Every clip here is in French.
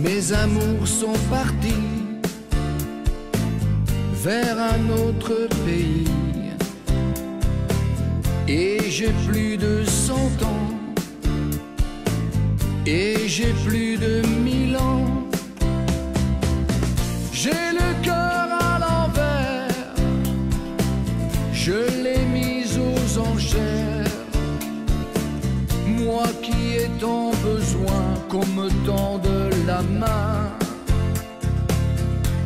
Mes amours sont partis vers un autre pays et j'ai plus de 100 ans et j'ai plus de 1000 ans. J'ai le cœur à l'envers, je l'ai mis aux enchères. Moi qui ai tant besoin qu'on me tende la main.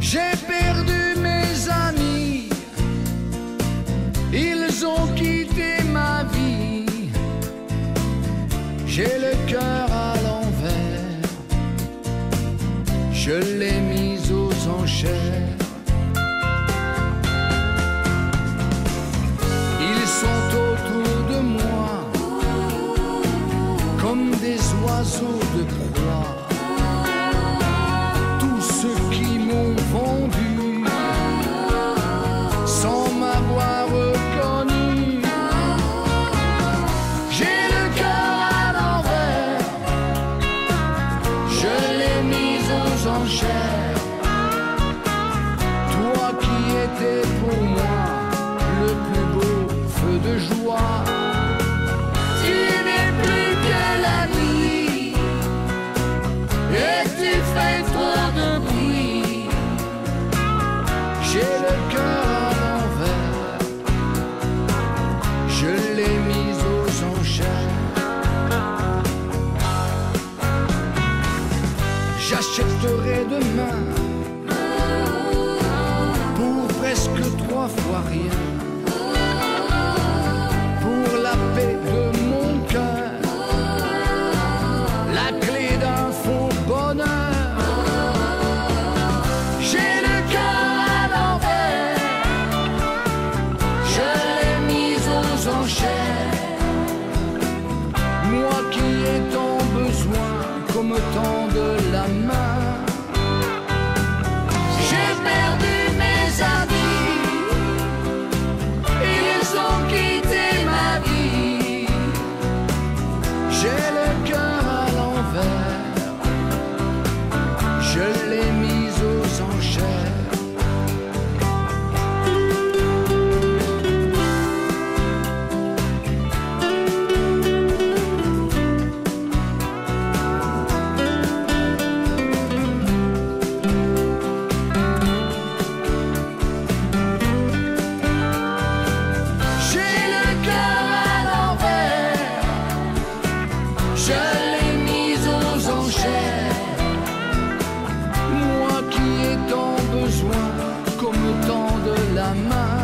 J'ai perdu mes amis, ils ont quitté ma vie. J'ai le cœur à l'envers, je l'ai mis aux enchères. Ils sont autour de moi comme des oiseaux de proie. Tous ceux qui m'ont vendu sans m'avoir reconnu. J'ai le cœur à l'envers, je l'ai mis aux enchères. Toi qui étais pour moi le plus beau feu de joie, tu n'es plus que la nuit et tu fais trop de bruit. J'ai le cœur à l'envers, je l'ai mis aux enchères. J'achèterai demain pour presque 3 fois rien, pour la paix de mon cœur, la clé d'un faux bonheur. J'ai le cœur à l'envers, je l'ai mis aux enchères. Moi qui ai tant besoin qu'on me tende la main. J'ai perdu mes amis, ils ont quitté ma vie. J'ai le cœur à l'envers, je l'ai mis aux enchères. J'ai le cœur à l'envers, je l'ai mis aux enchères. Moi qui ai tant besoin qu'on me tende la main.